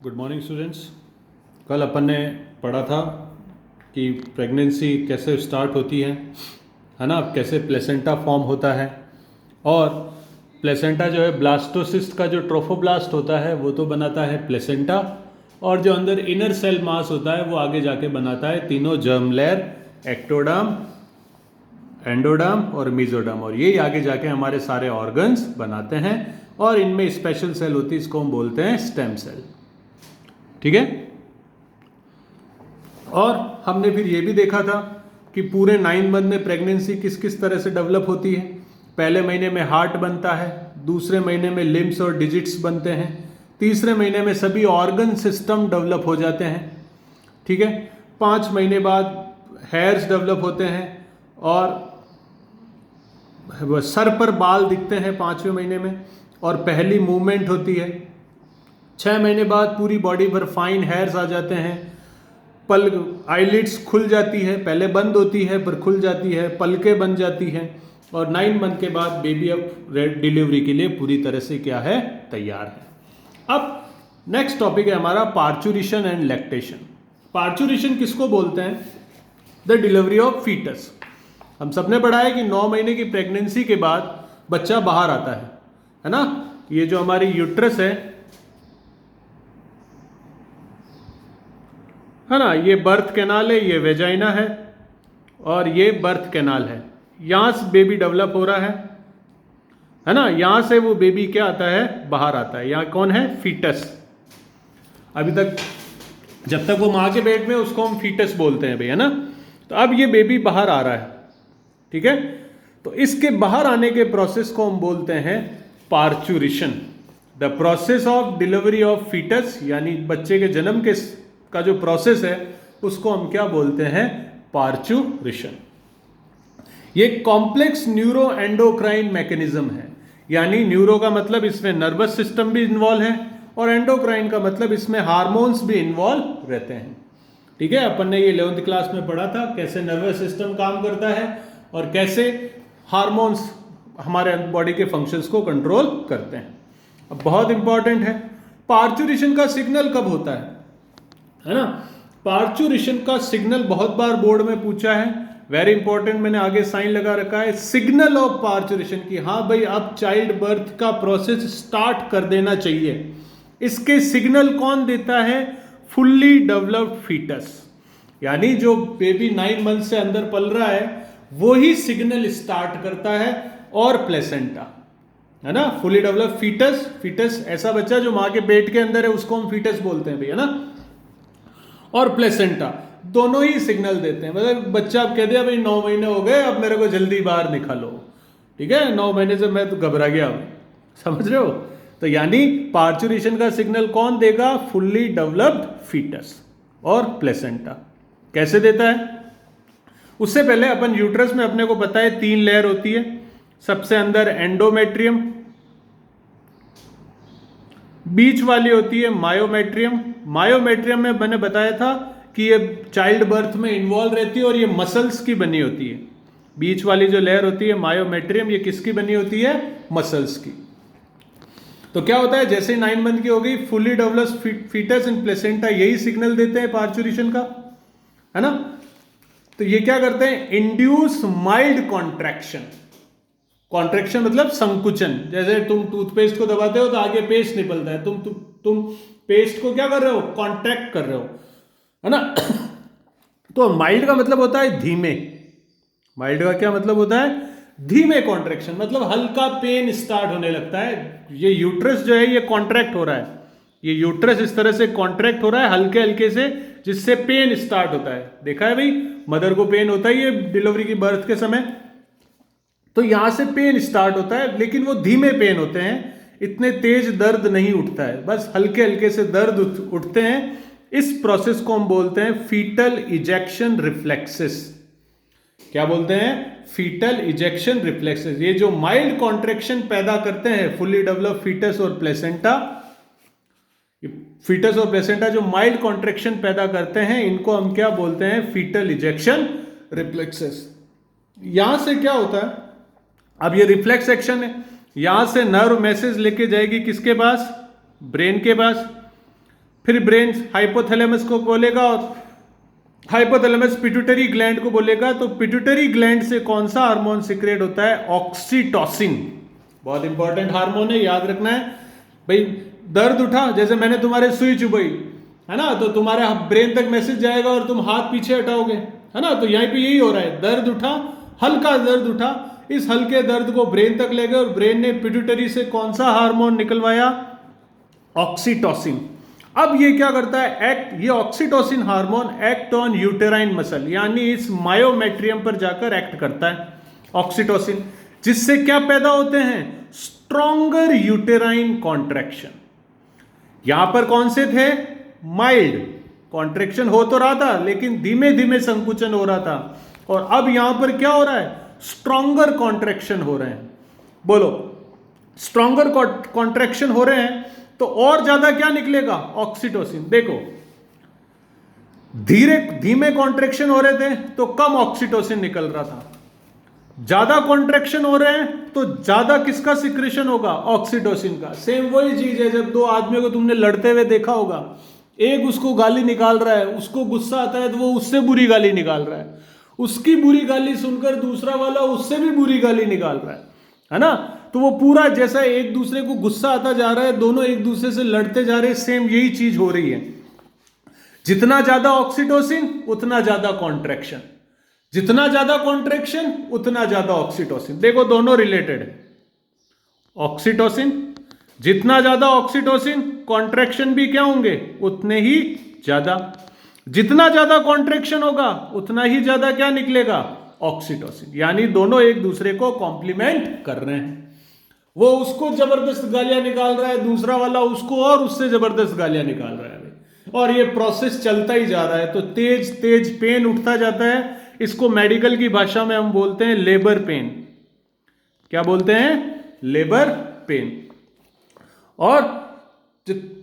Good morning students. कल अपन ने पढ़ा था कि प्रेगनेंसी कैसे स्टार्ट होती है ना, कैसे प्लेसेंटा फॉर्म होता है। और प्लेसेंटा जो है ब्लास्टोसिस्ट का जो ट्रोफोब्लास्ट होता है वो तो बनाता है प्लेसेंटा, और जो अंदर इनर सेल मास होता है वो आगे जाके बनाता है तीनों जर्म लेयर, एक्टोडर्म, एंडोडर्म और मीजोडर्म, और ये आगे जाके हमारे सारे ऑर्गन्स बनाते हैं। और इनमें स्पेशल सेल होती है, इसको हम बोलते हैं स्टेम सेल। ठीक है। और हमने फिर ये भी देखा था कि पूरे 9 मंथ में प्रेगनेंसी किस किस तरह से डेवलप होती है। पहले महीने में हार्ट बनता है, दूसरे महीने में लिम्स और डिजिट्स बनते हैं, तीसरे महीने में सभी ऑर्गन सिस्टम डेवलप हो जाते हैं। ठीक है। 5 महीने बाद हेयर्स डेवलप होते हैं और सर पर बाल दिखते हैं 5वें महीने में, और पहली मूवमेंट होती है। 6 महीने बाद पूरी बॉडी पर फाइन हेयर्स आ जाते हैं, पल आईलिड्स खुल जाती है, पहले बंद होती है पर खुल जाती है, पलकें बन जाती हैं, और 9 मंथ के बाद बेबी अब डिलीवरी के लिए पूरी तरह से क्या है, तैयार है। अब नेक्स्ट टॉपिक है हमारा पार्चुरेशन एंड लैक्टेशन। पार्चुरेशन किसको बोलते हैं? The delivery of foetus. हम सबने पढ़ा है कि 9 महीने की प्रेगनेंसी के बाद बच्चा बाहर आता है ना। ये जो हमारी यूट्रस है ना, ये बर्थ कैनाल है, ये वेजाइना है और ये बर्थ कैनाल है। यहां से बेबी डेवलप हो रहा है ना। यहां से वो बेबी क्या आता है, बाहर आता है। यहां कौन है? फीटस। अभी तक जब तक वो मां के पेट में उसको हम फीटस बोलते हैं भाई, है ना। तो अब ये बेबी बाहर आ रहा है, ठीक है। तो इसके बाहर आने के प्रोसेस को हम बोलते हैं parturition. The process of delivery of foetus, यानी बच्चे के जन्म के का जो प्रोसेस है उसको हम क्या बोलते हैं? पार्चुरेशन। ये कॉम्प्लेक्स न्यूरो एंडोक्राइन मैकेनिज्म है, यानी न्यूरो का मतलब इसमें नर्वस सिस्टम भी इन्वॉल्व है, और एंडोक्राइन का मतलब इसमें हार्मोन्स भी इन्वॉल्व रहते हैं। ठीक है। अपन ने ये 11th क्लास में पढ़ा था कैसे नर्वस सिस्टम काम करता है और कैसे हार्मोन्स हमारे बॉडी के फंक्शंस को कंट्रोल करते हैं। अब बहुत इंपॉर्टेंट है, पार्चुरेशन का सिग्नल कब होता है ना। पार्चुरेशन का सिग्नल बहुत बार बोर्ड में पूछा है, वेरी इंपॉर्टेंट। मैंने आगे साइन लगा रखा है, सिग्नल ऑफ पार्चुरेशन, की हाँ भाई अब चाइल्ड बर्थ का प्रोसेस स्टार्ट कर देना चाहिए। इसके सिग्नल कौन देता है? फुल्ली डेवलप्ड फीटस, यानी जो बेबी 9 मंथ से अंदर पल रहा है वो ही सिग्नल स्टार्ट करता है, और प्लेसेंटा, है ना। फुली डेवलप्ड फीटस, फीटस ऐसा बच्चा जो मां के पेट के अंदर है उसको हम फीटस बोलते हैं भैया ना, और प्लेसेंटा, दोनों ही सिग्नल देते हैं। मतलब बच्चा अब कह दिया भाई 9 महीने हो गए, अब मेरे को जल्दी बाहर निकालो, ठीक है, 9 महीने से मैं तो घबरा गया, समझ रहे हो। तो यानी पार्चुरेशन का सिग्नल कौन देगा? फुल्ली डेवलप्ड फीटस और प्लेसेंटा। कैसे देता है? उससे पहले अपन यूट्रस में अपने को पता है 3 लेयर होती है। सबसे अंदर एंडोमेट्रियम, बीच वाली होती है मायोमेट्रियम। मायोमेट्रियम में मैंने बताया था कि ये चाइल्ड बर्थ में इन्वॉल्व रहती है और ये मसल्स की बनी होती है। बीच वाली जो लेयर होती है मायोमेट्रियम, ये किसकी बनी होती है? मसल्स की। तो क्या होता है, जैसे 9 मंथ की हो गई, fully developed foetus and placenta यही सिग्नल देते हैं पार्चुरेशन का, है ना। तो ये क्या करते हैं? Induce mild contraction. कॉन्ट्रैक्शन मतलब संकुचन। जैसे तुम टूथपेस्ट को दबाते हो तो आगे पेस्ट निकलता है, तुम पेस्ट को क्या कर रहे हो? कॉन्ट्रैक्ट कर रहे हो, है ना। तो माइल्ड का मतलब होता है धीमे। माइल्ड का क्या मतलब होता है? धीमे कॉन्ट्रैक्शन, मतलब हल्का पेन स्टार्ट होने लगता है। ये यूट्रस जो है ये कॉन्ट्रैक्ट हो रहा है, ये यूट्रस इस तरह से कॉन्ट्रैक्ट हो रहा है हल्के हल्के से, जिससे पेन स्टार्ट होता है। देखा है भाई, मदर को पेन होता ही है डिलीवरी की बर्थ के समय, तो यहां से पेन स्टार्ट होता है, लेकिन वो धीमे पेन होते हैं, इतने तेज दर्द नहीं उठता है, बस हल्के हल्के से दर्द उठते हैं। इस प्रोसेस को हम बोलते हैं फीटल इजेक्शन रिफ्लेक्सेस। क्या बोलते हैं? Foetal ejection reflexes. ये जो माइल्ड कॉन्ट्रैक्शन पैदा करते हैं फुली डेवलप्ड फीटस और प्लेसेंटा, फीटस और प्लेसेंटा जो माइल्ड कॉन्ट्रैक्शन पैदा करते हैं, इनको हम क्या बोलते हैं? Foetal ejection reflexes. यहां से क्या होता है, अब ये रिफ्लेक्स एक्शन है, यहां से नर्व मैसेज लेके जाएगी किसके पास? ब्रेन के पास। फिर ब्रेन हाइपोथैलेमस को बोलेगा और हाइपोथैलेमस पिट्यूटरी ग्लैंड को बोलेगा। तो पिट्यूटरी ग्लैंड से कौन सा हार्मोन सिक्रेट होता है? ऑक्सीटोसिन। बहुत इंपॉर्टेंट हार्मोन है, याद रखना है भाई। दर्द उठा, जैसे मैंने तुम्हारे सुई चुभाई है ना, तो तुम्हारे ब्रेन तक मैसेज जाएगा और तुम हाथ पीछे हटाओगे, है ना। तो यहीं पे यही हो रहा है, दर्द उठा, हल्का दर्द उठा, इस हल्के दर्द को ब्रेन तक ले गए और ब्रेन ने पिट्यूटरी से कौन सा हार्मोन निकलवाया? ऑक्सीटोसिन। अब ये क्या करता है? ये oxytocin hormone act on uterine muscle, यानी इस मायोमेट्रियम पर जाकर एक्ट करता है ऑक्सीटोसिन, जिससे क्या पैदा होते हैं? Stronger uterine contraction. यहां पर कौन से थे? माइल्ड कॉन्ट्रैक्शन हो तो रहा था, लेकिन धीमे धीमे संकुचन हो रहा था। और अब यहां पर क्या हो रहा है? स्ट्रॉन्गर कॉन्ट्रैक्शन हो रहे हैं। बोलो, स्ट्रॉन्गर कॉन्ट्रैक्शन हो रहे हैं तो और ज्यादा क्या निकलेगा? ऑक्सीटोसिन। देखो, धीमे कॉन्ट्रैक्शन हो रहे थे तो कम ऑक्सीटोसिन निकल रहा था, ज्यादा कॉन्ट्रैक्शन हो रहे हैं तो ज्यादा किसका सिक्रेशन होगा? ऑक्सीटोसिन का। सेम वही चीज है, जब दो आदमियों को तुमने लड़ते हुए देखा होगा, एक उसको गाली निकाल रहा है, उसको गुस्सा आता है तो वो उससे बुरी गाली निकाल रहा है, उसकी बुरी गाली सुनकर दूसरा वाला उससे भी बुरी गाली निकाल रहा है ना। तो वो पूरा जैसा एक दूसरे को गुस्सा आता जा रहा है, दोनों एक दूसरे से लड़ते जा रहे हैं, सेम यही चीज हो रही है। जितना ज्यादा ऑक्सीटोसिन उतना ज्यादा कॉन्ट्रैक्शन, जितना ज्यादा कॉन्ट्रैक्शन उतना ज्यादा ऑक्सीटोसिन। देखो, दोनों रिलेटेड है। ऑक्सीटोसिन, जितना ज्यादा ऑक्सीटोसिन, कॉन्ट्रैक्शन भी क्या होंगे? उतने ही ज्यादा। जितना ज्यादा कॉन्ट्रैक्शन होगा उतना ही ज्यादा क्या निकलेगा? ऑक्सीटोसिन। यानी दोनों एक दूसरे को कॉम्प्लीमेंट कर रहे हैं। वो उसको जबरदस्त गालियां निकाल रहा है, दूसरा वाला उसको और उससे जबरदस्त गालियां निकाल रहा है, और ये प्रोसेस चलता ही जा रहा है। तो तेज तेज पेन उठता जाता है। इसको मेडिकल की भाषा में हम बोलते हैं लेबर पेन। क्या बोलते हैं? Labour pain. और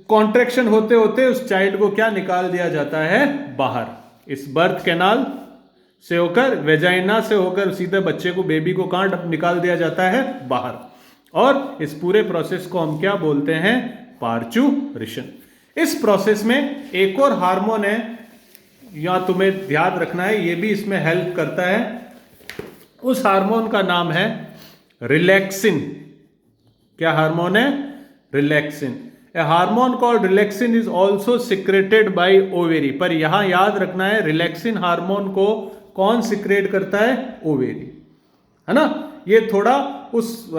कॉन्ट्रैक्शन होते होते उस चाइल्ड को क्या निकाल दिया जाता है? बाहर। इस बर्थ कैनाल से होकर, वेजाइना से होकर सीधे बच्चे को, बेबी को कहां निकाल दिया जाता है? बाहर। और इस पूरे प्रोसेस को हम क्या बोलते हैं? पार्चुरेशन। इस प्रोसेस में एक और हार्मोन है, या तुम्हें ध्यान रखना है, ये भी इसमें हेल्प करता है। उस हार्मोन का नाम है रिलैक्सिन। क्या हार्मोन है? Relaxin. A hormone called relaxin is also secreted by ovary. पर यहां याद रखना है, रिलैक्सिन हार्मोन को कौन सिक्रेट करता है? ओवेरी, है ना। ये थोड़ा उस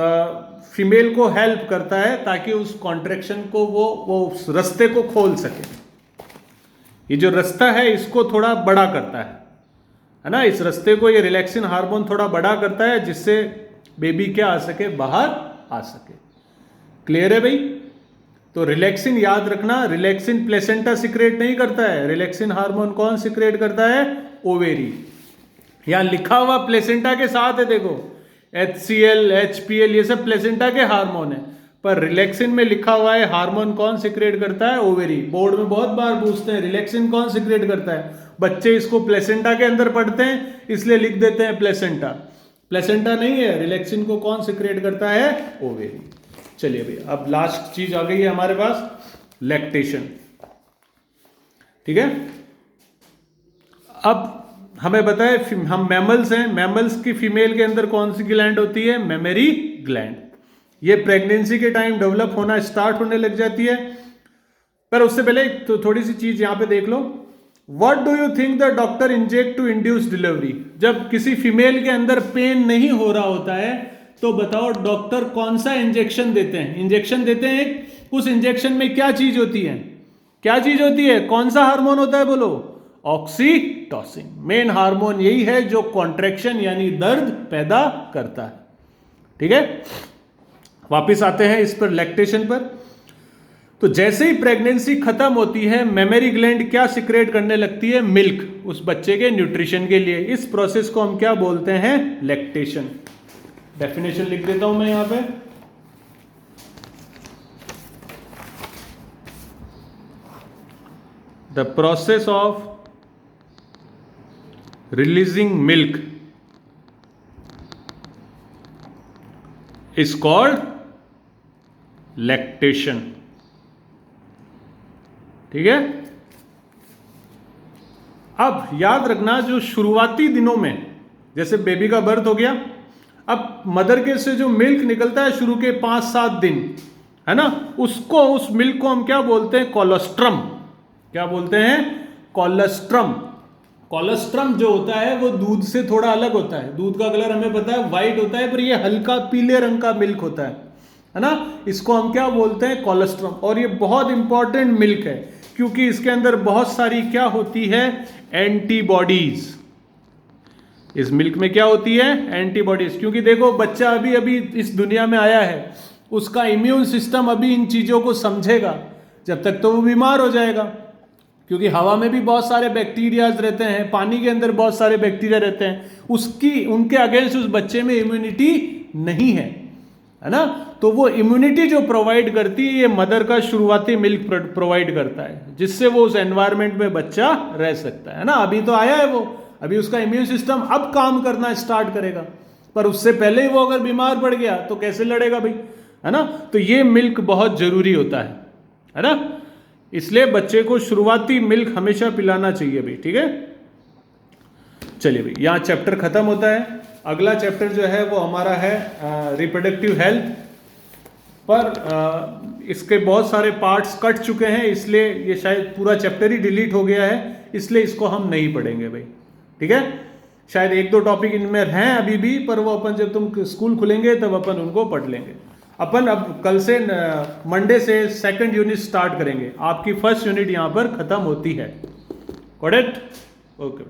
फीमेल को हेल्प करता है ताकि उस कॉन्ट्रैक्शन को वो उस रास्ते को खोल सके। ये जो रास्ता है इसको थोड़ा बड़ा करता है ना। इस रास्ते को ये रिलैक्सिन हार्मोन थोड़ा बड़ा करता है, जिससे बेबी क्या आ सके? बाहर आ सके। क्लियर है भाई? तो रिलैक्सिन याद रखना, रिलैक्सिन प्लेसेंटा सिक्रेट नहीं करता है। रिलैक्सिन हार्मोन कौन सिक्रेट करता है? ओवेरी। यहां लिखा हुआ प्लेसेंटा के साथ है, देखो, HCl, HPL, ये सब प्लेसेंटा के हार्मोन है, पर रिलैक्सिन में लिखा हुआ है हार्मोन कौन सिक्रेट करता है? ओवेरी। बोर्ड में बहुत बार पूछते हैं रिलैक्सिन कौन सिक्रेट करता है, बच्चे इसको प्लेसेंटा के अंदर पढ़ते हैं इसलिए लिख देते हैं प्लेसेंटा। प्लेसेंटा नहीं है, रिलैक्सिन को कौन सिक्रेट करता है? ओवेरी। चलिए भैया, अब लास्ट चीज आ गई है हमारे पास, लैक्टेशन। ठीक है। अब हमें बताए, हम मैमल्स हैं, मैमल्स की फीमेल के अंदर कौन सी ग्लैंड होती है? Mammary gland. ये प्रेगनेंसी के टाइम डेवलप होना स्टार्ट होने लग जाती है। पर उससे पहले तो थोड़ी सी चीज यहां पे देख लो। What do you think the doctor inject to induce delivery? जब किसी फीमेल के अंदर पेन नहीं हो रहा होता है तो बताओ डॉक्टर कौन सा इंजेक्शन देते हैं? इंजेक्शन देते हैं, उस इंजेक्शन में क्या चीज होती है? क्या चीज होती है? कौन सा हार्मोन होता है? बोलो। ऑक्सीटोसिन। मेन हार्मोन यही है जो कॉन्ट्रैक्शन यानी दर्द पैदा करता है। ठीक है। वापिस आते हैं इस पर, लैक्टेशन पर। तो जैसे ही प्रेगनेंसी खत्म होती है, मेमरी ग्लैंड क्या सिक्रेट करने लगती है? मिल्क, उस बच्चे के न्यूट्रिशन के लिए। इस प्रोसेस को हम क्या बोलते हैं? लैक्टेशन। डेफिनेशन लिख देता हूं मैं यहां पे। The process of releasing milk is called lactation। ठीक है। अब याद रखना, जो शुरुआती दिनों में जैसे बेबी का बर्थ हो गया, अब मदर के से जो मिल्क निकलता है शुरू के 5-7 दिन, है ना, उसको, उस मिल्क को हम क्या बोलते हैं? कोलोस्ट्रम। क्या बोलते हैं? कोलोस्ट्रम। कोलोस्ट्रम जो होता है वो दूध से थोड़ा अलग होता है। दूध का कलर हमें पता है व्हाइट होता है, पर ये हल्का पीले रंग का मिल्क होता है ना। इसको हम क्या बोलते हैं? कोलोस्ट्रम। और ये बहुत इंपॉर्टेंट मिल्क है, क्योंकि इसके अंदर बहुत सारी क्या होती है? एंटीबॉडीज। इस मिल्क में क्या होती है? एंटीबॉडीज। क्योंकि देखो, बच्चा अभी अभी इस दुनिया में आया है, उसका इम्यून सिस्टम अभी इन चीजों को समझेगा, जब तक तो वो बीमार हो जाएगा। क्योंकि हवा में भी बहुत सारे बैक्टीरियाज रहते हैं, पानी के अंदर बहुत सारे बैक्टीरिया रहते हैं, उनके अगेंस्ट उस बच्चे में इम्यूनिटी नहीं है ना। तो वो इम्यूनिटी जो प्रोवाइड करती है, ये मदर का शुरुआती मिल्क प्रोवाइड करता है, जिससे वो उस एनवायरमेंट में बच्चा रह सकता है ना। अभी तो आया है वो, अभी उसका इम्यून सिस्टम अब काम करना स्टार्ट करेगा, पर उससे पहले ही वो अगर बीमार पड़ गया तो कैसे लड़ेगा भाई, है ना। तो ये मिल्क बहुत जरूरी होता है ना। इसलिए बच्चे को शुरुआती मिल्क हमेशा पिलाना चाहिए भाई, ठीक है। चलिए भाई, यहाँ चैप्टर खत्म होता है। अगला चैप्टर जो है वो हमारा है रिप्रोडक्टिव हेल्थ, पर इसके बहुत सारे पार्ट्स कट चुके हैं, इसलिए ये शायद पूरा चैप्टर ही डिलीट हो गया है, इसलिए इसको हम नहीं पढ़ेंगे भाई, ठीक है। शायद 1-2 टॉपिक इनमें हैं अभी भी, पर वो अपन जब तुम स्कूल खुलेंगे तब अपन उनको पढ़ लेंगे। अपन अब कल से मंडे से 2nd यूनिट स्टार्ट करेंगे। आपकी 1st यूनिट यहाँ पर खत्म होती है। करेक्ट? ओके।